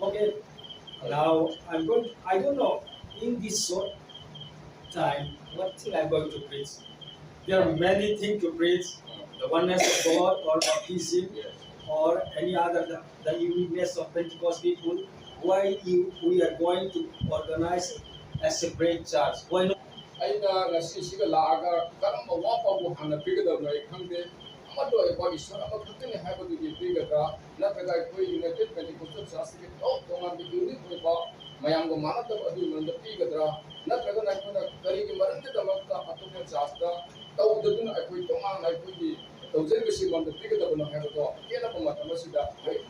Okay, now I don't know, in this short time, what thing I'm going to preach. There are many things to preach. The oneness of God or baptism or any other, the uniqueness of Pentecost people. Why we are going to organize a separate church? Why not? ꯑꯩꯅ ꯉꯁꯤꯁꯤꯒ ꯂꯥꯛꯑꯒ ꯀꯔꯝꯕ ꯋꯥꯐꯕꯨ ꯍꯥꯟꯅ ꯄꯤꯒꯗꯕꯅꯣ ꯑꯩ ꯈꯪꯗꯦ ꯑꯃꯗ ꯑꯣꯏꯕ ꯏꯁꯣꯔ ꯑꯃꯈꯛꯇꯅꯤ ꯍꯥꯏꯕꯗꯨꯒꯤ ꯄꯤꯒꯗ꯭ꯔꯥ ꯅꯠꯇ꯭ꯔꯒ ꯑꯩꯈꯣꯏ ꯌꯨꯅꯥꯏꯇꯦꯗ ꯄꯦꯟꯇꯤꯀꯣꯁꯇꯦꯜ ꯆꯔꯆꯀꯤ ꯇꯣꯉꯥꯟꯕ ꯌꯨꯅꯤꯛ ꯑꯣꯏꯕ ꯃꯌꯥꯝꯒ ꯃꯥꯟꯅꯗꯕ ꯑꯗꯨꯒꯤ ꯃꯔꯝꯗ ꯄꯤꯒꯗ꯭ꯔꯥ ꯅꯠꯇ꯭ꯔꯒꯅ ꯑꯩꯈꯣꯏꯅ ꯀꯔꯤꯒꯤ ꯃꯔꯝꯒꯤꯗꯃꯛꯇ ꯑꯇꯣꯞꯄ ꯆꯔꯆꯇ ꯇꯧꯗꯗꯨꯅ ꯑꯩꯈꯣꯏ ꯇꯣꯉꯥꯟꯅ ꯑꯩꯈꯣꯏꯒꯤ ꯇꯧꯖꯔꯤꯕꯁꯤ ꯃꯔꯝꯗ ꯄꯤꯒꯗꯕꯅꯣ ꯍꯥꯏꯕꯗꯣ ꯈꯦꯠꯅꯕ ꯃꯇꯝ ꯑꯁꯤꯗ ꯂꯩ.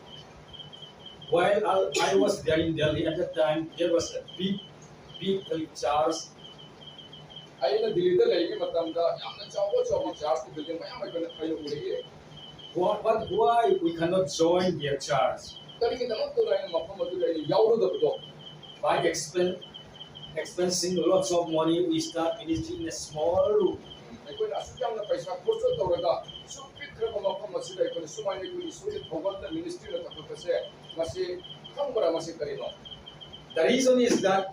While I was there in Delhi at that time, there was a big church. ꯑꯩꯅ ꯗꯤꯜꯂꯤꯗ ꯂꯩꯔꯤꯉꯩ ꯃꯇꯝꯗ ꯌꯥꯝꯅ ꯆꯥꯎꯕ ꯆꯥꯔꯆꯀꯤ ꯕꯤꯜꯗꯤꯡ ꯃꯌꯥꯝ ꯑꯩꯅ ꯎꯔꯛꯏ. But why we cannot join their church? ꯀꯔꯤꯒꯤꯗꯃꯛꯇꯅꯣ ꯑꯩꯅ ꯃꯐꯝ ꯑꯗꯨꯗ ꯑꯩꯅ ꯌꯥꯎꯔꯨꯗꯕꯗꯣ? By expensing lots of money, we start ministry in a small room. ꯑꯩꯈꯣꯏꯅ ꯑꯁꯨꯛ ꯌꯥꯝꯅ ꯄꯩꯁꯥ ꯈꯣꯔꯆ ꯇꯧꯔꯒ ꯁꯨꯛ ꯄꯤꯛꯈ꯭ꯔꯕ ꯃꯐꯝ ꯑꯁꯤꯗ ꯑꯩꯈꯣꯏꯅ ꯁꯨꯃꯥꯏꯅ ꯑꯩꯈꯣꯏꯒꯤ ꯏꯁꯣꯔꯒꯤ ꯊꯧꯒꯜꯗ ꯃꯤꯅꯤꯁꯇ꯭ꯔꯤꯅ ꯇꯧꯈꯠꯄꯁꯦ ꯃꯁꯤ ꯈꯪꯕ꯭ꯔꯥ ꯃꯁꯤ ꯀꯔꯤꯅꯣ? The reason is that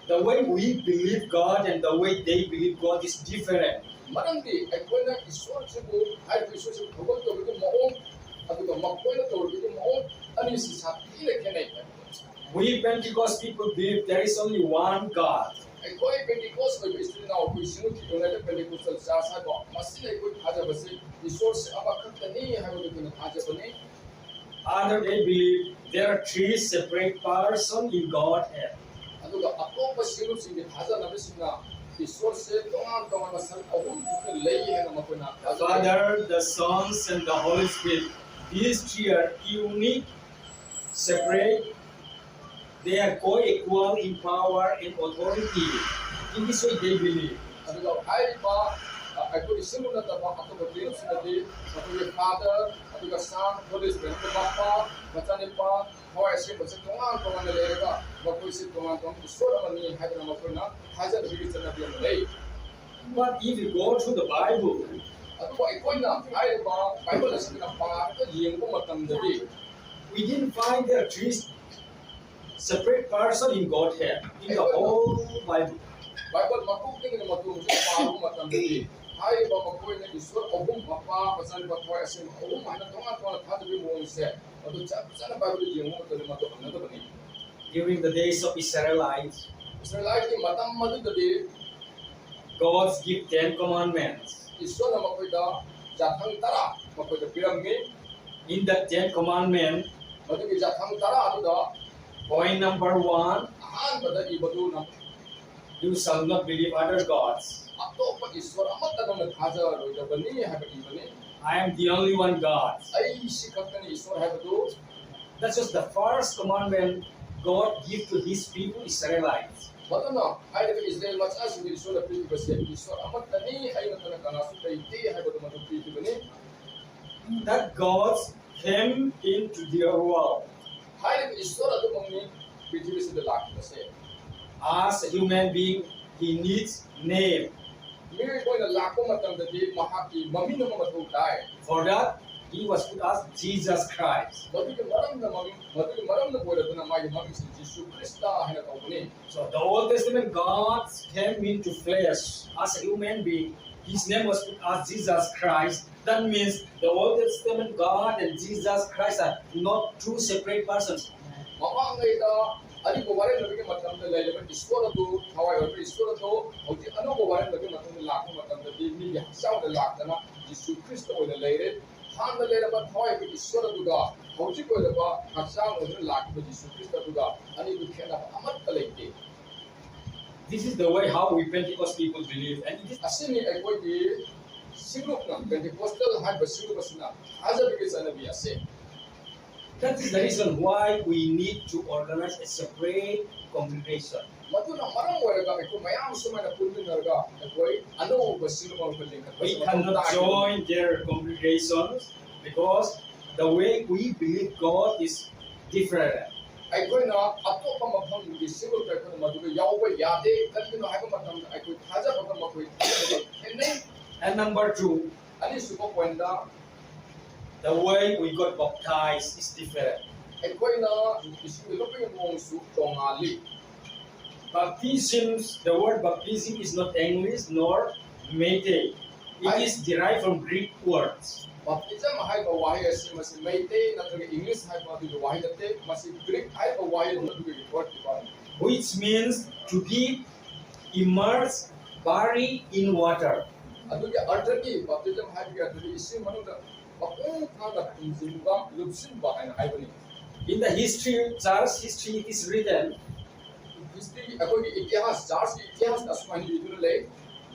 the way we believe God and the way they believe God is different. ꯃꯔꯝꯗꯤ ꯑꯩꯈꯣꯏꯅ ꯏꯁꯣꯔꯁꯤꯕꯨ ꯍꯥꯏꯔꯤꯕ ꯏꯁꯣꯔꯁꯤꯕꯨ ꯊꯧꯒꯜ ꯇꯧꯕꯒꯤ ꯃꯑꯣꯡ ꯑꯗꯨꯒ ꯃꯈꯣꯏꯅ ꯇꯧꯔꯤꯕꯒꯤ ꯃꯑꯣꯡ ꯑꯅꯤꯁꯤ ꯁꯥꯊꯤꯅ ꯈꯦꯠꯅꯩ. We Pentecost people believe there is only one God. ꯑꯩꯈꯣꯏ ꯄꯦꯟꯇꯤꯀꯣꯁ ꯑꯣꯏꯕ ꯏꯆꯤꯜ ꯏꯅꯥꯎ ꯑꯩꯈꯣꯏꯁꯤꯡꯒꯤ ꯌꯨꯅꯥꯏꯇꯦꯗ ꯄꯦꯟꯇꯤꯀꯣꯁꯇꯦꯜ ꯆꯔꯆ ꯍꯥꯏꯕ ꯃꯁꯤꯅ ꯑꯩꯈꯣꯏ ꯊꯥꯖꯕꯁꯤ ꯏꯁꯣꯔꯁꯤ ꯑꯃꯈꯛꯇꯅꯤ ꯍꯥꯏꯕꯗꯨ ꯑꯩꯈꯣꯏꯅ ꯊꯥꯖꯕꯅꯤ. Others they believe there are three separate persons in Godhead. ꯑꯗꯨꯒ ꯑꯇꯣꯞꯄ ꯁꯤꯡꯒꯤ ꯊꯥꯖꯅꯕꯁꯤꯡꯅ ꯏꯁꯣꯔꯁꯦ ꯇꯣꯉꯥꯟ ꯇꯣꯉꯥꯟꯕ ꯁꯔꯨꯛ ꯑꯍꯨꯝ ꯊꯣꯛꯅ ꯂꯩ ꯍꯥꯏꯅ ꯃꯈꯣꯏꯅ The Father, the Son, and the Holy Spirit. These three are unique, separate. They are co-equal in power and authority. In this way they believe. ꯑꯗꯨꯒ ꯍꯥꯏꯔꯤꯕ ꯑꯩꯈꯣꯏꯒꯤ ꯁꯤꯡꯒꯨꯝ ꯅꯠꯇꯕ ꯑꯇꯣꯞꯄ ꯀ꯭ꯂꯦꯝꯁꯤꯡꯗꯤ ꯑꯩꯈꯣꯏꯒꯤ ꯐꯥꯗꯔ ꯑꯗꯨꯒ ꯁꯟ ꯍꯣꯂꯤ ꯁ꯭ꯄꯤꯔꯤꯠ ꯃꯄꯥ ꯃꯆꯥꯅꯨꯄꯥ ꯊꯋꯥꯏ ꯑꯁꯦꯡꯕꯁꯤ ꯇꯣꯉꯥꯟ ꯇꯣꯉꯥꯟꯅ ꯂꯩꯔꯒ ꯃꯈꯣꯏꯁꯤ ꯇꯣꯉꯥꯟ ꯇꯣꯉꯥꯟꯕ ꯏꯁꯣꯔ ꯑꯃꯅꯤ ꯍꯥꯏꯗꯅ ꯃꯈꯣꯏꯅ ꯊꯥꯖꯕꯒꯤ ꯆꯠꯅꯕꯤ ꯑꯃ ꯂꯩ. But if you go through the Bible, ꯑꯗꯨꯕꯨ ꯑꯩꯈꯣꯏꯅ ꯍꯥꯏꯔꯤꯕ ꯕꯥꯏꯕꯜ ꯑꯁꯤꯅ ꯄꯥꯔꯒ ꯌꯦꯡꯕ ꯃꯇꯝꯗꯗꯤ we didn't find there are three separate persons in Godhead in the whole Bible. 바이블 막국적인 것도 바로 맞는데 하이바 먹고있는 이스라엘 어금 바빠 버산 바빠 에스 어금 많은 동안 다들 모이세 어도 짠짠한 바이블이 영어 것들을 맞도 만나도 보니 During the days of Israelites, 이스라엘이 마담 맞는데 God give 10 commandments. 이스라엘 먹고있다 자탕 따라 먹고있다 비람기 In that 10 commandments, 어떻게 자탕 따라 아두다 point number 1, 아한바다 이버도 나 you shall not believe other gods. 아또빠 이스라엘 아무것도 가져로 버니 하버니 I am the only one God. 아이 시각간이 이스라엘 하버도 That was the first commandment God gave to His people Israelites. 맞나? 하이드 이스라엘 마찬가지로 이스라엘 프리티버스 이스라엘 아무것도니 하이나타나 가나수 때이티 하이버도 맞도 프리티버니 That God came into their world 하이드 이스라엘도 먹니 프리티버스에 라키버세 as a human being. He needs name. 미리 보이는 라코 마땅들이 마하기 마미노 마마도 다이 For that, He was put as Jesus Christ. 머두기 마람나 마미 머두기 마람나 보이라도나 마이 마미스 지수 크리스타 하나 가보니 So the Old Testament God came into flesh as a human being. His name was put as Jesus Christ. That means the Old Testament God and Jesus Christ are not two separate persons. 마마가이다 아니고 와레 너비게 마땅들 레이면 이스라엘도 하와이 어디 이스라엘도 어디 아노고 와레 너비 마땅들 라코 마땅들이 미리 학사오를 락다나 지수 크리스토 오늘 레이레 한다 레이라바 하와이 그 이스라엘도가 어디 거에다가 학사오를 락고 지수 크리스토가 아니 그 캐나 아무것도 레이게 This is the way how we Pentecost people believe. And it is 아시니 에코이디 싱록나 펜테코스탈 하이버 싱록스나 하자비게 사나비아세 that is the reason why we need to organize a separate congregation. 맞구나 말한 거래가 그 마양 수만의 분들과 거의 안오고 싱록을 걸린 We cannot join their congregations because the way we believe God is different. ꯑꯩꯈꯣꯏꯅ ꯑꯇꯣꯞꯄ ꯃꯐꯝꯒꯤ single paper ꯃꯗꯨꯗ ꯌꯥꯎꯕ ꯌꯥꯗꯦ ꯀꯔꯤꯒꯤꯅꯣ ꯍꯥꯏꯕ ꯃꯇꯝꯗ ꯑꯩꯈꯣꯏ ꯊꯥꯖꯕꯒ ꯃꯈꯣꯏ ꯈꯦꯠꯅꯩ. And number 2, ꯑꯅꯤꯁꯨꯕ point the way we got baptized is different. ꯑꯩꯈꯣꯏꯅ ꯏꯁꯤꯡꯗ ꯂꯨꯞꯄꯒꯤ ꯃꯑꯣꯡꯁꯨ ꯇꯣꯉꯥꯜꯂꯤ Baptisms, the word baptism is not English nor Meitei. It is derived from Greek words. ꯕꯥꯞꯇꯤꯖꯝ ꯍꯥꯏꯕ ꯋꯥꯍꯩ ꯑꯁꯤ ꯃꯁꯤ ꯃꯩꯇꯩ ꯅꯠꯇ꯭ꯔꯒ ꯏꯪꯂꯤꯁ ꯍꯥꯏꯕ ꯑꯗꯨꯒꯤ ꯋꯥꯍꯩ ꯅꯠꯇꯦ ꯃꯁꯤ ꯒ꯭ꯔꯤꯛ ꯍꯥꯏꯕ ꯋꯥꯍꯩ ꯑꯗꯨꯒꯤ ꯋꯥꯔꯗꯀꯤ ꯋꯥꯍꯩꯅꯤ Which means to be immersed, buried in water. ꯑꯗꯨꯒꯤ ꯑꯔꯊꯗꯤ ꯕꯥꯞꯇꯤꯖꯝ ꯍꯥꯏꯕꯒꯤ ꯑꯔꯊꯗꯤ ꯏꯁꯤꯡ ꯃꯅꯨꯡꯗ ꯃꯄꯨꯡ ꯐꯥꯅ ꯐꯨꯝꯖꯤꯟꯕ ꯂꯨꯞꯁꯤꯟꯕ ꯍꯥꯏꯅ ꯍꯥꯏꯕꯅꯤ In the history, church history, it is written, history ꯑꯩꯈꯣꯏꯒꯤ ꯏꯇꯤꯍꯥꯁ ꯆꯥꯔꯆꯀꯤ ꯏꯇꯤꯍꯥꯁꯇ ꯑꯁꯨꯃꯥꯏꯅ ꯏꯗꯨꯅ ꯂꯩ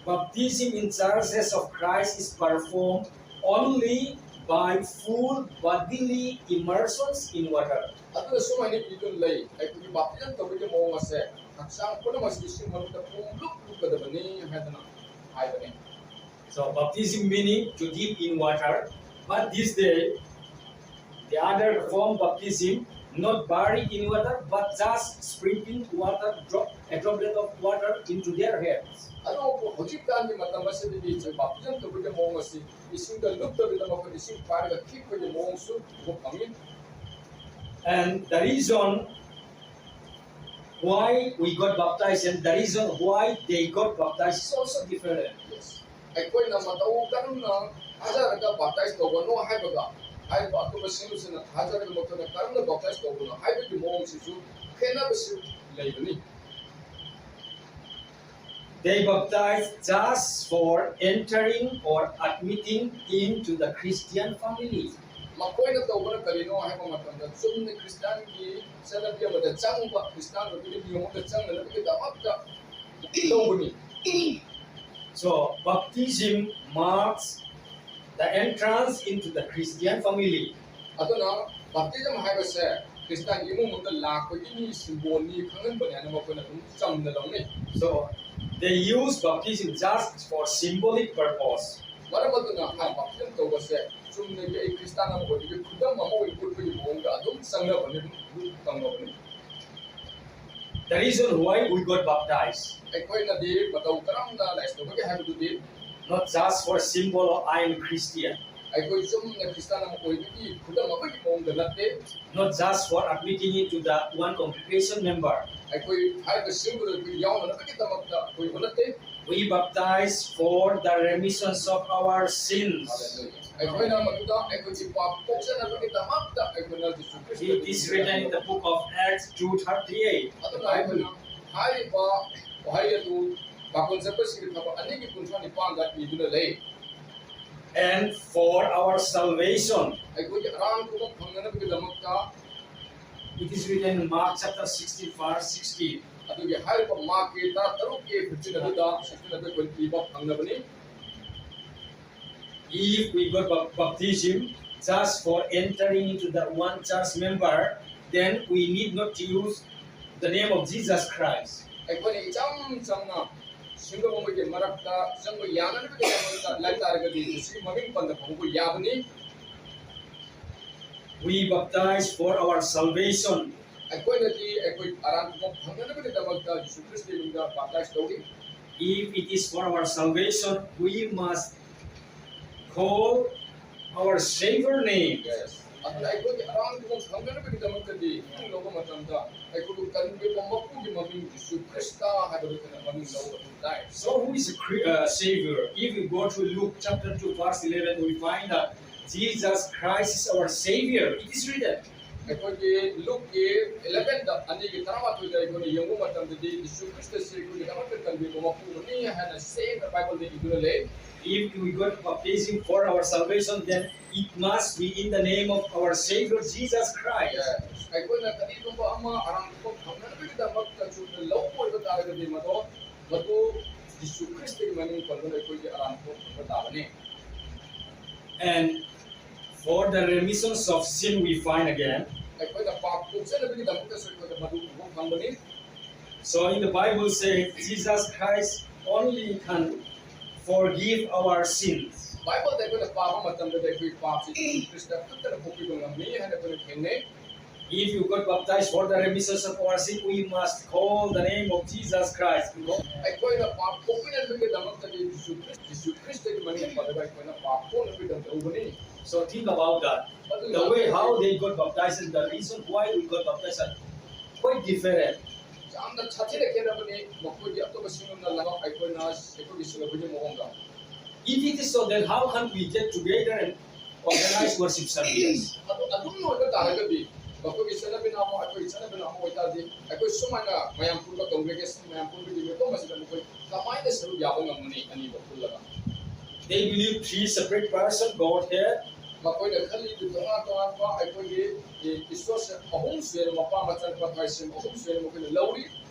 baptism in churches of Christ is performed only by full bodily immersions in water. ꯑꯗꯨꯅ ꯁꯨꯃꯥꯏꯅ ꯏꯗꯨꯅ ꯂꯩ ꯑꯩꯈꯣꯏꯒꯤ ꯕꯥꯞꯇꯤꯖꯝ ꯇꯧꯕꯒꯤ ꯃꯑꯣꯡ ꯑꯁꯦ ꯍꯛꯆꯥꯡ ꯄꯨꯝꯅꯃꯛ ꯏꯁꯤꯡ ꯃꯅꯨꯡꯗ ꯄꯨꯡꯂꯨꯞ ꯂꯨꯞꯀꯗꯕꯅꯤ ꯍꯥꯏꯗꯅ ꯍꯥꯏꯕꯅꯤ So baptism meaning to dip in water, but this day the other form baptism not buried in water but just sprinkling water, a droplet of water into their heads. ꯑꯗꯨꯕꯨ ꯍꯧꯖꯤꯛꯀꯥꯟꯒꯤ ꯃꯇꯝ ꯑꯁꯤꯗꯗꯤ ꯕꯥꯞꯇꯤꯖꯝ ꯇꯧꯕꯒꯤ ꯃꯑꯣꯡ ꯑꯁꯤ ꯏꯁꯤꯡꯗ ꯂꯨꯞꯇꯕꯤꯗ ꯃꯈꯣꯏ ꯏꯁꯤꯡ ꯄꯥꯏꯔꯒ ꯈꯤꯛꯄꯒꯤ ꯃꯑꯣꯡꯁꯨ ꯎꯕ ꯐꯪꯏ And the reason why we got baptized and the reason why they got baptized is also different. ꯑꯩꯈꯣꯏꯅ ꯃꯇꯧ ꯀꯔꯝꯅ ꯊꯥꯖꯔꯒ ꯕꯥꯞꯇꯥꯏꯖ ꯇꯧꯕꯅꯣ ꯍꯥꯏꯕꯒ ꯍꯥꯏꯔꯤꯕ ꯑꯇꯣꯞꯄꯁꯤꯡꯁꯤꯅ ꯊꯥꯖꯔꯒ ꯃꯈꯣꯏꯅ ꯀꯔꯝꯅ ꯕꯥꯞꯇꯥꯏꯖ ꯇꯧꯕꯅꯣ ꯍꯥꯏꯕꯒꯤ ꯃꯑꯣꯡꯁꯤꯁꯨ ꯈꯦꯠꯅꯕꯁꯨ ꯂꯩꯕꯅꯤ They baptized just for entering or admitting into the Christian family. ꯃꯈꯣꯏꯅ ꯇꯧꯕꯅ ꯀꯔꯤꯅꯣ ꯍꯥꯏꯕ ꯃꯇꯝꯗ ꯆꯨꯝꯅ ꯈ꯭ꯔꯤꯁꯇꯤꯌꯥꯟꯒꯤ ꯆꯠꯅꯕꯤ ꯑꯃꯗ ꯆꯪꯕ ꯈ꯭ꯔꯤꯁꯇꯤꯌꯥꯟ ꯑꯗꯨꯒꯤ ꯅꯤꯌꯣꯝ ꯑꯃꯗ ꯆꯪꯅꯅꯕꯒꯤꯗꯃꯛꯇ ꯇꯧꯕꯅꯤ So baptism marks the entrance into the Christian family. ꯑꯗꯨꯅ ꯕꯥꯞꯇꯤꯖꯝ ꯍꯥꯏꯕꯁꯦ ꯈ꯭ꯔꯤꯁꯇꯤꯌꯥꯟꯒꯤ ꯏꯃꯨꯡ ꯑꯃꯗ ꯂꯥꯛꯄꯒꯤ ꯁꯤꯝꯕꯣꯜꯅꯤ ꯈꯪꯍꯟꯕꯅꯤ ꯍꯥꯏꯅ ꯃꯈꯣꯏꯅ ꯑꯗꯨꯝ ꯆꯝꯅ ꯂꯧꯅꯩ So they use baptism just for symbolic purpose. ꯃꯔꯝ ꯑꯗꯨꯅ ꯕꯥꯞꯇꯤꯖꯝ ꯇꯧꯕꯁꯦ ꯆꯨꯝꯅꯒꯤ ꯑꯩ ꯈ꯭ꯔꯤꯁꯇꯤꯌꯥꯟ ꯑꯃ ꯑꯣꯏꯕꯒꯤ ꯈꯨꯗꯝ ꯑꯃ ꯑꯣꯏꯅ ꯎꯠꯄꯒꯤ ꯃꯑꯣꯡꯗ ꯑꯗꯨꯝ ꯆꯪꯅꯕꯅꯤ ꯑꯗꯨꯝ ꯇꯧꯅꯕꯅꯤ The reason why we got baptized, ꯑꯩꯈꯣꯏꯅꯗꯤ ꯃꯇꯧ ꯀꯔꯝꯅ ꯂꯥꯏꯁ ꯇꯧꯕꯒꯦ ꯍꯥꯏꯕꯗꯨꯗꯤ not just for symbol of I am Christian, ꯑꯩꯈꯣꯏ ꯆꯨꯝꯅ ꯈ꯭ꯔꯤꯁꯇꯤꯌꯥꯟ ꯑꯃ ꯑꯣꯏꯕꯒꯤ ꯈꯨꯗꯝ ꯑꯃꯒꯤ ꯃꯑꯣꯡꯗ ꯅꯠꯇꯦ not just for admitting into the one congregation member. ꯑꯩꯈꯣꯏ ꯍꯥꯏꯔꯤꯕ ꯁꯤꯡꯕꯗ ꯑꯩꯈꯣꯏ ꯌꯥꯎꯅꯅꯕꯒꯤꯗꯃꯛꯇ ꯑꯩꯈꯣꯏꯕꯨ ꯅꯠꯇꯦ We baptize for the remission of our sins. ꯑꯩꯈꯣꯏꯅ ꯃꯗꯨꯗ ꯑꯩꯈꯣꯏꯒꯤ ꯄꯥꯞ ꯀꯣꯛꯆꯅꯕꯒꯤꯗꯃꯛꯇ ꯑꯩꯈꯣꯏꯅ ꯖꯤꯁꯨ ꯈ꯭ꯔꯤꯁꯇꯣ It is written in the book of Acts 2:38. ꯑꯗꯨꯅ ꯑꯩꯈꯣꯏꯅ ꯍꯥꯏꯔꯤꯕ ꯋꯥꯍꯩ ꯑꯗꯨ ꯄꯥꯈꯣꯟ ꯆꯠꯄꯁꯤꯒꯤ ꯊꯕꯛ ꯑꯅꯤꯒꯤ ꯀꯨꯟꯊ꯭ꯔꯥ ꯅꯤꯄꯥꯟꯗ ꯏꯗꯨꯅ ꯂꯩ And for our salvation, ꯑꯩꯈꯣꯏꯒꯤ ꯑꯔꯥꯟꯕ ꯐꯪꯅꯅꯕꯒꯤꯗꯃꯛꯇ it is written in Mark chapter 16, verse 16. ꯑꯗꯨꯒꯤ ꯍꯥꯏꯔꯤꯕ ꯃꯥꯛꯀꯤ ꯇꯔꯥꯇꯔꯨꯛꯀꯤ ꯐꯤꯐꯇꯤꯟ ꯑꯗꯨꯗ ꯁꯤꯛꯁꯇꯤꯟ ꯑꯗꯨ ꯑꯩꯈꯣꯏ ꯄꯤꯕ ꯐꯪꯅꯕꯅꯤ If we got baptism just for entering into the one church member, then we need not use the name of Jesus Christ. ꯑꯩꯈꯣꯏꯅ ꯏꯆꯝ ꯆꯝꯅ ꯁꯤꯡꯒꯝ ꯑꯃꯒꯤ ꯃꯔꯛꯇ ꯆꯪꯕ ꯌꯥꯅꯅꯕꯒꯤꯗꯃꯛꯇ ꯂꯩꯇꯥꯔꯒꯗꯤ ꯁꯤ ꯃꯃꯤꯡ ꯄꯟꯗ ꯐꯪꯕ ꯌꯥꯕꯅꯤ We baptize for our salvation. ꯑꯩꯈꯣꯏꯅꯗꯤ ꯑꯩꯈꯣই ꯑꯔꯥꯟꯕ ꯐꯪꯅꯅꯕꯒꯤꯗꯃꯛꯇ ꯖꯤꯁꯨ ꯈ꯭ꯔꯤꯁꯇꯒꯤ ꯃꯤꯡꯗ ꯕꯥꯞꯇꯥꯏꯖ ꯇꯧꯏ If it is for our salvation, we must call our Savior name. ꯑꯗꯨꯅ ꯑꯩꯈꯣꯏꯒꯤ ꯑꯔꯥꯟꯕ ꯐꯪꯅꯅꯕꯒꯤꯗꯃꯛꯇꯗꯤ ꯃꯤꯡ ꯂꯧꯕ ꯃꯇꯝꯗ ꯑꯩꯈꯣꯏꯕꯨ ꯀꯟꯕꯤꯕ ꯃꯄꯨꯒꯤ ꯃꯃꯤꯡ ꯖꯤꯁꯨ ꯈ꯭ꯔꯤꯁꯇ ꯍꯥꯏꯕꯗꯨ ꯑꯩꯈꯣꯏꯅ ꯃꯃꯤꯡ ꯂꯧꯕ ꯇꯥꯏ So who is a Savior? If we go to Luke chapter 2, verse 11, we find that Jesus Christ is our Savior. It is written. ꯑꯩꯈꯣꯏꯒꯤ ꯂꯨꯛꯀꯤ 11ꯗ ꯑꯅꯤꯒꯤ 12ꯗ ꯑꯩꯈꯣꯏꯅ ꯌꯦꯡꯕ ꯃꯇꯝꯗꯗꯤ ꯖꯤꯁꯨ ꯈ꯭ꯔꯤꯁꯇꯁꯤ ꯑꯩꯈꯣꯏꯒꯤꯗꯃꯛꯇ ꯀꯟꯕꯤꯕ ꯃꯄꯨꯅꯤ ꯍꯥꯏꯅ ꯁꯦꯡꯅ ꯕꯥꯏꯕꯜꯗ ꯏꯗꯨꯅ ꯂꯩ If we got baptism for our salvation, then it must be in the name of our Savior Jesus Christ. ꯑꯩꯈꯣꯏꯅ ꯀꯔꯤꯒꯨꯝꯕ ꯑꯃ ꯑꯔꯥꯟꯕ ꯐꯪꯅꯅꯕꯒꯤꯗꯃꯛꯇ ꯆꯨꯝꯅ ꯂꯧꯕ ꯑꯣꯏꯕ ꯇꯥꯔꯒꯗꯤ ꯃꯗꯨ ꯖꯤꯁꯨ ꯈ꯭ꯔꯤꯁꯇꯒꯤ ꯃꯃꯤꯡ ꯄꯟꯗꯨꯅ ꯑꯩꯈꯣꯏꯒꯤ ꯑꯔꯥꯟꯕ ꯐꯪꯕ ꯇꯥꯕꯅꯤ And for the remission of sin, we find again. ꯑꯩꯈꯣꯏꯅ ꯄꯥꯞ ꯀꯣꯛꯆꯅꯕꯒꯤꯗꯃꯛꯇꯁꯨ ꯑꯩꯈꯣꯏꯅ ꯃꯗꯨ ꯎꯕ ꯐꯪꯕꯅꯤ So in the Bible says Jesus Christ only can forgive our sins. ꯕꯥꯏꯕꯜꯗ ꯑꯩꯈꯣꯏꯅ ꯄꯥꯕ ꯃꯇꯝꯗꯗꯤ ꯑꯩꯈꯣꯏ ꯄꯥꯞꯁꯤ ꯖꯤꯁꯨ ꯈ꯭ꯔꯤꯁꯇ ꯈꯛꯇꯅ ꯀꯣꯛꯄꯤꯕ ꯉꯝꯃꯤ ꯍꯥꯏꯅ ꯑꯩꯈꯣꯏꯅ ꯊꯦꯡꯅꯩ If you got baptized for the remission of our sin, we must call the name of Jesus Christ. ꯑꯩꯈꯣꯏꯅ ꯄꯥꯞ ꯀꯣꯛꯄꯤꯅꯕꯒꯤꯗꯃꯛꯇꯗꯤ ꯖꯤꯁꯨ ꯈ꯭ꯔꯤꯁꯇꯒꯤ ꯃꯃꯤꯡ ꯄꯜꯂꯒ ꯑꯩꯈꯣꯏꯅ ꯄꯥꯞ ꯀꯣꯛꯅꯕꯒꯤꯗꯃꯛꯇ ꯇꯧꯕꯅꯤ So think about that. The way how they got baptized and the reason why we got baptized are quite different. ꯌꯥꯝꯅ ꯁꯥꯊꯤꯅ ꯈꯦꯠꯅꯕꯅꯤ ꯃꯈꯣꯏꯒꯤ ꯑꯇꯣꯞꯄꯁꯤꯡꯒꯨꯝꯅ ꯂꯥꯛ ꯑꯩꯈꯣꯏꯅ ꯑꯩꯈꯣꯏꯒꯤ ꯁꯤꯟꯅꯕꯒꯤ ꯃꯑꯣꯡꯗ. If it is so, then how can we get together and organize worship services? ꯑꯗꯨꯝ ꯑꯣꯏꯕ ꯇꯥꯔꯒꯗꯤ ꯃꯈꯣꯏꯒꯤ ꯆꯠꯅꯕꯤꯅ ꯑꯃ ꯑꯩꯈꯣꯏꯒꯤ ꯆꯠꯅꯕꯤꯅ ꯑꯃ ꯑꯣꯏꯇꯥꯔꯗꯤ ꯑꯩꯈꯣꯏ ꯁꯨꯃꯥꯏꯅ ꯃꯌꯥꯝ ꯄꯨꯟꯕ ꯀꯪꯒ꯭ꯔꯦꯒꯦꯁꯟ ꯃꯌꯥꯝ ꯄꯨꯟꯕꯒꯤ ꯃꯐꯝ ꯑꯁꯤꯗ ꯃꯈꯣꯏ ꯀꯃꯥꯏꯅ ꯁꯔꯨꯛ ꯌꯥꯕ ꯉꯝꯒꯅꯤ ꯑꯅꯤꯗ ꯄꯨꯜꯂꯒ. They believe three separate persons, Godhead. ꯃꯈꯣꯏꯅ ꯈꯜꯂꯤꯕ ꯇꯣꯉꯥꯟ ꯇꯣꯉꯥꯟꯕ ꯑꯩꯈꯣꯏꯒꯤ ꯏꯁꯣꯔꯁꯦ ꯑꯍꯨꯝ ꯁꯨꯅ ꯃꯄꯥ ꯃꯆꯥꯅꯨꯄꯥ ꯊꯥꯏꯁꯤꯡ ꯑꯍꯨꯝ ꯁꯨꯅ ꯃꯈꯣꯏꯅ ꯂꯧꯔꯤ.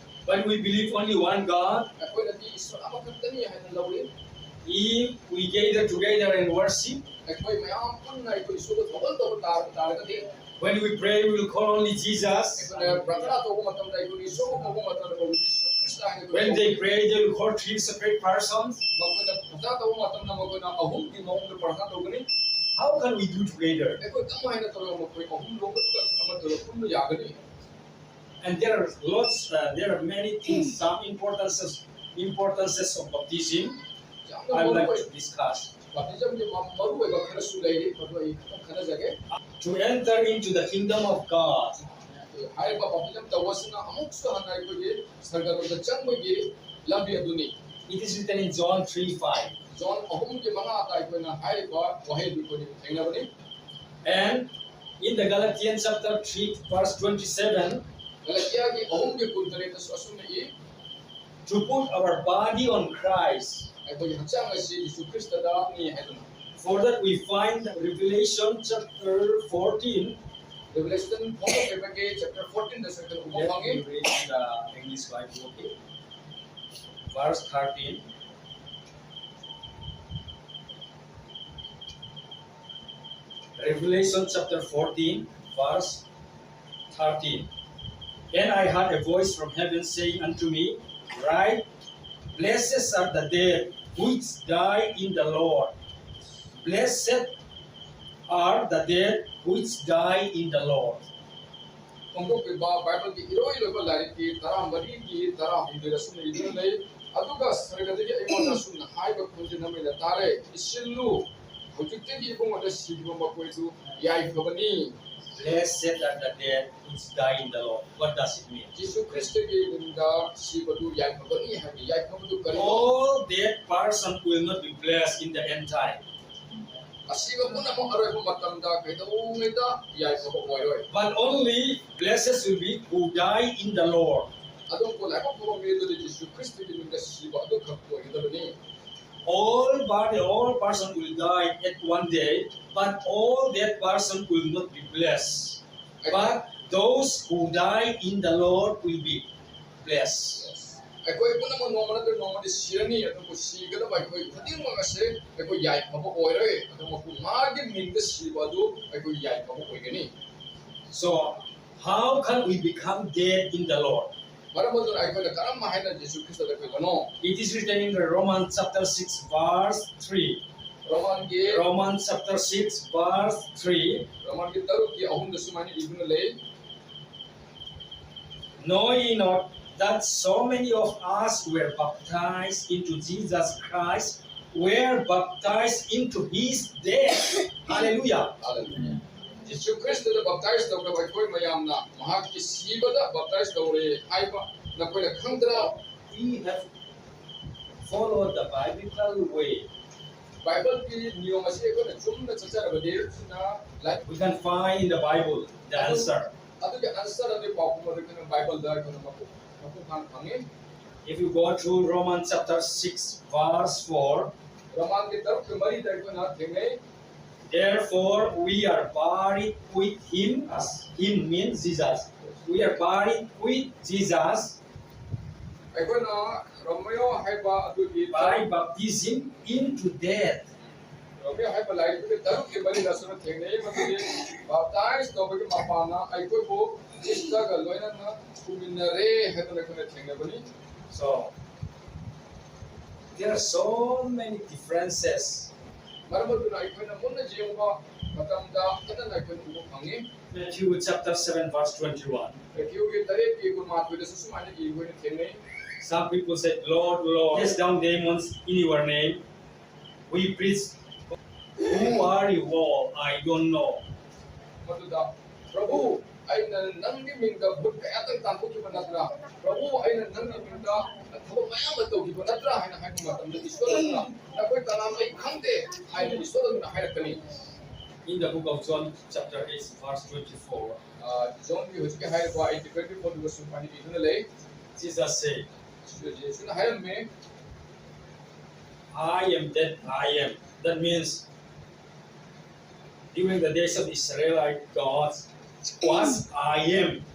But we believe only one God. ꯑꯩꯈꯣꯏꯅꯗꯤ ꯏꯁꯣꯔ ꯑꯃꯈꯛꯇꯅꯤ ꯍꯥꯏꯅ ꯂꯧꯔꯤ. If we gather together and worship, ꯑꯩꯈꯣꯏ ꯃꯌꯥꯝ ꯄꯨꯟꯅ ꯑꯩꯈꯣই ꯏꯁꯣꯔꯗ ꯊꯧꯒꯜ ꯇꯧꯕ ꯇꯥꯔꯒꯗꯤ when we pray, we will call only Jesus. ꯑꯩꯈꯣꯏꯅ ꯄ꯭ꯔꯊꯅꯥ ꯇꯧꯕ ꯃꯇꯝꯗ ꯑꯩꯈꯣꯏꯒꯤ ꯏꯁꯣꯔꯕꯨ ꯀꯧꯕ ꯃꯇꯝꯗ ꯌꯤꯁꯨ ꯈ꯭ꯔꯤꯁꯇ ꯍꯥꯏꯅ When they pray, they will call three separate persons. ꯃꯈꯣꯏꯅ ꯄ꯭ꯔꯊꯅꯥ ꯇꯧꯕ ꯃꯇꯝꯗ ꯃꯈꯣꯏꯅ ꯑꯍꯨꯝꯒꯤ ꯃꯑꯣꯡꯗ ꯄ꯭ꯔꯊꯅꯥ ꯇꯧꯒꯅꯤ. How can we do together? ꯑꯩꯈꯣꯏ ꯀꯃꯥꯏꯅ ꯇꯧꯔꯒ ꯃꯈꯣꯏ ꯑꯍꯨꯝ ꯂꯣꯟꯕꯗꯨꯒ ꯑꯃꯗ ꯄꯨꯟꯕ ꯌꯥꯒꯅꯤ? And there are lots, there are many things, some importances of baptism I would like to discuss. ꯕꯥꯞꯇꯤꯖꯝꯒꯤ ꯃꯔꯨꯑꯣꯏꯕ ꯈꯔꯁꯨ ꯂꯩꯔꯤ, ꯃꯗꯨ ꯑꯩ ꯈꯟꯅꯖꯒꯦ. To enter into the kingdom of God, ꯍꯥꯏꯔꯤꯕ ꯕꯥꯞꯇꯤꯖꯝ ꯇꯧꯕꯁꯤꯅ ꯑꯃꯨꯛꯁꯨ ꯍꯟꯅ ꯑꯩꯈꯣꯏꯒꯤ ꯁꯔꯒꯗ ꯆꯪꯕꯒꯤ ꯂꯝꯕꯤ ꯑꯗꯨꯅꯤ. it is written in John 3:5. Zone 3:5ꯗ ꯑꯩꯈꯣꯏꯅ ꯍꯥꯏꯔꯤꯕ ꯋꯥꯍꯩꯗꯨ ꯑꯩꯈꯣꯏꯅ ꯊꯦꯡꯅꯕꯅꯤ. And in the Galatians chapter 3 verse 27, ꯒꯂꯥꯇꯤꯌꯥꯒꯤ 3:18ꯗꯁꯨ ꯑꯁꯨꯝꯅ ꯏ. to put our body on Christ. ꯑꯩꯈꯣꯏꯒꯤ ꯍꯛꯆꯥꯡ ꯑꯁꯤ ꯌꯤꯁꯨ ꯈ꯭ꯔꯤꯁꯇꯗꯅꯤ ꯍꯥꯏꯗꯨꯅ. For that we find Revelation chapter 14. Revelation chapter 14 Let me read the English Bible, okay? Verse 13. Revelation chapter 14, verse 13. And I heard a voice from heaven saying unto me, Write, blessed are the dead which die in the Lord. Blessed are the dead which die in the Lord. ꯐꯣꯡꯗꯣꯛꯂꯤꯕ ꯕꯥꯏꯕꯜꯒꯤ ꯏꯔꯣꯏꯔꯣꯏꯕ ꯂꯥꯏꯔꯤꯛꯀꯤ 13ꯒꯤ 16 ꯑꯁꯨꯝꯅ ꯏꯗꯨꯅ ꯂꯩ. ꯑꯗꯨꯒ ꯁꯔꯒꯗꯒꯤ ꯑꯩꯉꯣꯟꯗ ꯑꯁꯨꯝꯅ ꯍꯥꯏꯕ ꯈꯣꯟꯖꯦꯜ ꯑꯃ ꯇꯥꯔꯦ. ꯏꯁꯤꯜꯂꯨ, ꯍꯧꯖꯤꯛꯇꯒꯤ ꯏꯕꯨꯡꯉꯣꯗ ꯁꯤꯈꯤꯕ ꯃꯈꯣꯏꯗꯨ ꯌꯥꯏꯐꯕꯅꯤ. Blessed are the dead which die in the Lord. What does it mean? ꯌꯤꯁꯨ ꯈ꯭ꯔꯤꯁꯇꯒꯤ ꯅꯨꯡꯗ ꯁꯤꯕꯗꯨ ꯌꯥꯏꯐꯕꯅꯤ ꯍꯥꯏꯕ ꯌꯥꯏꯐꯕꯗꯨ ꯀꯔꯤꯅꯣ? All dead person will not be blessed in the end time. ꯑꯁꯤꯕ ꯄꯨꯝꯅꯃꯛ ꯑꯔꯣꯏꯕ ꯃꯇꯝꯗ ꯀꯩꯗꯧꯉꯩꯗ ꯌꯥꯏꯐꯕ ꯑꯣꯏꯔꯣꯏ. But only blessed will be who die in the Lord. ꯑꯗꯨꯕꯨ ꯂꯥꯏꯕꯛ ꯐꯕ ꯃꯤꯑꯣꯏꯗꯨꯗꯤ ꯌꯤꯁꯨ ꯈ꯭ꯔꯤꯁꯇꯒꯤ ꯅꯨꯡꯗ ꯁꯤꯕ ꯑꯗꯨꯈꯛ ꯑꯣꯏꯒꯗꯕꯅꯤ. All person will die at one day, but all that person will not be blessed. But those who die in the Lord will be blessed. ꯑꯩꯈꯣꯏ ꯄꯨꯝꯅꯃꯛ ꯅꯣꯡꯃ ꯅꯠꯇ꯭ꯔꯒ ꯅꯣꯡꯃꯗꯤ ꯁꯤꯔꯅꯤ. ꯑꯗꯨꯕꯨ ꯁꯤꯒꯗꯕ ꯑꯩꯈꯣꯏ ꯈꯨꯗꯤꯡꯃꯛ ꯑꯁꯤ ꯑꯩꯈꯣꯏ ꯌꯥꯏꯐꯕ ꯑꯣꯏꯔꯣꯏ. ꯑꯗꯨꯕꯨ ꯃꯥꯒꯤ ꯃꯤꯡꯗ ꯁꯤꯕ ꯑꯗꯨ ꯑꯩꯈꯣꯏ ꯌꯥꯏꯐꯕ ꯑꯣꯏꯒꯅꯤ. So how can we become dead in the Lord? ꯃꯔꯝ ꯑꯗꯨꯅ ꯑꯩꯈꯣꯏꯅ ꯀꯔꯝ ꯍꯥꯏꯅ ꯌꯤꯁꯨ ꯈ꯭ꯔꯤꯁꯇꯗ ꯑꯩꯈꯣꯏꯒꯅꯣ? It is written in the Romans chapter 6 verse 3. Romans chapter 6 verse 3. ꯔꯣꯃꯥꯟꯒꯤ 3:3ꯗ ꯁꯨꯃꯥꯏꯅ ꯏꯗꯨꯅ ꯂꯩ. Know ye not that so many of us were baptized into Jesus Christ, were baptized into his death. Hallelujah. Hallelujah. ꯌꯤꯁꯨ ꯈ꯭ꯔꯤꯁꯇꯗ ꯕꯞꯇꯥꯏꯖ ꯇꯧꯔꯕ ꯑꯩꯈꯣꯏ ꯃꯌꯥꯝꯅ ꯃꯍꯥꯛꯀꯤ ꯁꯤꯕꯗ ꯕꯞꯇꯥꯏꯖ ꯇꯧꯔꯦ ꯍꯥꯏꯕ ꯅꯈꯣꯏꯅ ꯈꯪꯗ꯭ꯔꯥ? We have followed the biblical way. ꯕꯥꯏꯕꯜꯒꯤ ꯅꯤꯌꯣꯝ ꯑꯁꯤ ꯑꯩꯈꯣꯏꯅ ꯆꯨꯝꯅ ꯆꯠꯆꯔꯕꯗꯤ We can find in the Bible the answer. ꯑꯗꯨꯒꯤ ꯑꯟꯁꯔ ꯑꯗꯨ ꯄꯥꯎꯈꯨꯝ ꯑꯗꯨ ꯑꯩꯈꯣꯏꯅ ꯕꯥꯏꯕꯜꯗ ꯑꯩꯈꯣꯏꯅ ꯃꯄꯨꯡ ꯐꯥꯅ ꯐꯪꯉꯤ. If you go to Romans chapter 6 verse 4, ꯔꯣꯃꯥꯟꯒꯤ 3:4ꯗ ꯑꯩꯈꯣꯏꯅ ꯊꯦꯡꯅꯩ. Therefore we are buried with him. Him means Jesus. We are buried with Jesus ꯑꯩꯈꯣꯏꯅ ꯔꯣꯃꯤꯌꯣ ꯍꯥꯏꯕ ꯑꯗꯨꯒꯤ by baptism into death. ꯔꯣꯃꯤꯌꯣ ꯍꯥꯏꯕ ꯂꯥꯏꯔꯤꯛꯇꯨꯒꯤ 3:2ꯗꯁꯨ ꯊꯦꯡꯅꯩ. ꯃꯗꯨꯗꯤ ꯕꯞꯇꯥꯏꯖ ꯇꯧꯕꯒꯤ ꯃꯄꯥꯅ ꯑꯩꯈꯣꯏꯕꯨ ꯈ꯭ꯔꯤꯁꯇꯒ ꯂꯣꯏꯅꯅ ꯊꯨꯃꯤꯟꯅꯔꯦ ꯍꯥꯏꯗꯨꯅ ꯑꯩꯈꯣꯏꯅ ꯊꯦꯡꯅꯕꯅꯤ. So there are so many differences. ꯃꯔꯝ ꯑꯗꯨꯅ ꯑꯩꯈꯣꯏꯅ ꯃꯨꯟꯅ ꯌꯦꯡꯕ ꯃꯇꯝꯗ ꯐꯖꯅ ꯑꯩꯈꯣꯏꯅ ꯎꯕ ꯐꯪꯉꯤ. Matthew chapter 7 verse 21. ꯃꯦꯊ꯭ꯌꯨꯒꯤ 8:22ꯗꯁꯨ ꯁꯨꯃꯥꯏꯅ ꯑꯩꯈꯣꯏꯅ ꯊꯦꯡꯅꯩ. Some people said, Lord, Lord, cast down demons in your name. We preach Who are you all? I don't know. Maduda, Prabhu, aina nanggi mingda but kaya tang tampu ki banatra. Prabhu, aina nanggi mingda thabo maya bato ki banatra haina haina matam da Ishwara na. Na koi tanam ai khangde haina Ishwara na haina kani. In the book of John, chapter 8, verse 24, John ki hoji ke haina kwa 24 du sumani ki duna le. Jesus said, Jesus na haina me I am that I am. That means during the days of Israelite God was I am.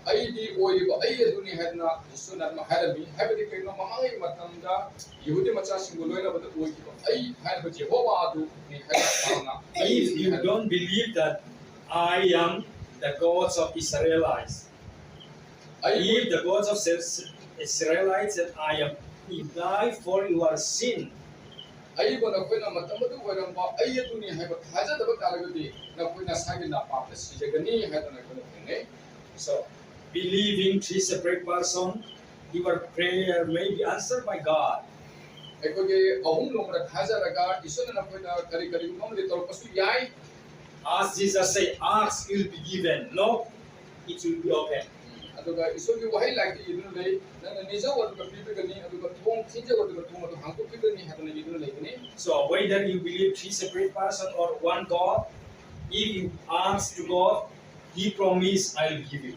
ai di oi ba ai aduni haina Ishwara na haina mi haina di kaino mamangai matam da Yehudi macha singoloi na bata oi ki ba ai haina ba Jehovah adu ni haina na. If you don't believe that I am the gods of Israelites, if the gods of Israelites and I am, he died for your sin. ai ba na koi na matam adu koi ram ba ai aduni haina haja da ba taragadi na koi na sagi na pa si jagani haina na koi ne. So, believing three separate persons, your prayer may be answered by God. Aikoge ahum lomra haja raga Ishwara na koi na kari kari ngom le tor pasu yai. As Jesus said, ask will be given. Knock, it will be open. Aduga Ishwara ki wahai lagdi idun le na nija wadu ka pipi gani aduga thong thinja wadu ka thong adu hangko pipi gani hatna idun le gani. So whether you believe three separate persons or one God, if you ask to God, He promised, I will give you.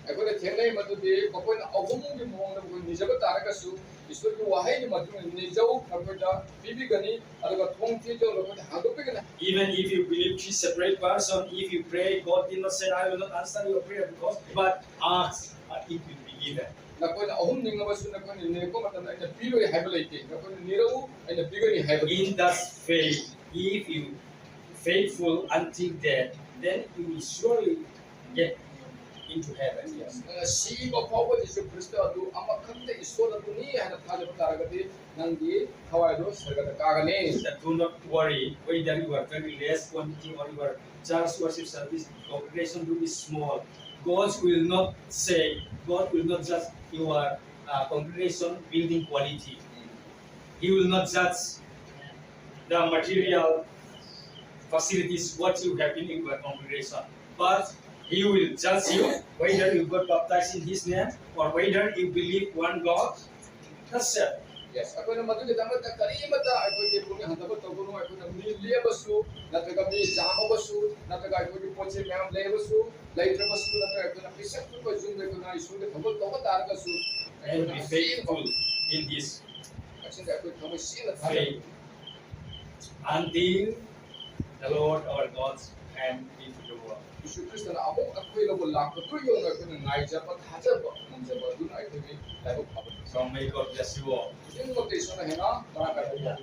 Aikoge thengai madu de bakoi na ahum ki mong na koi nija ba taraga su Ishwara ki wahai ni madu nijau na koi da pipi gani aduga thong thinja na koi hangko pipi gani. Even if you believe three separate persons, if you pray, God did not say, I will not answer your prayer because, but ask, it will be given. Na koi na ahum ninga ba su na koi ne ko matan ai na piro hai ba leite na koi nirau ai na pigani hai ba. In that faith, if you faithful until death, then you will surely get into heaven. Yes. Si ba pawa Jesu Kristo adu ama khante Ishwara adu ni haina thaja ba taragadi nangi hawai do sargata kagane. That do not worry whether you are very less quantity or your church worship service congregation will be small. God will not say, God will not judge your congregation building quality. He will not judge the material facilities what you have in your congregation, but He will judge you whether you got baptized in His name or whether you believe one God. That's it. Yes, ako na madu kita mata kari mata ako ke puni handa ba to kuno ako na mi liya basu na taga mi jama basu na taga ako ke poche ma'am le basu later basu na taga ako na pisak ko ko jung ko na isu de thabo to ba tar basu And be faithful in this action ka ako thabo sin na faith until the Lord our God and into the world. Isu Kristo na amo ako ilo ko lak ko yo na ko na ngai ja pa haja ba mong ja ba dun ay ko ni tayo pa. So may God bless you all. Yung mo tayo na hena para ka devotion.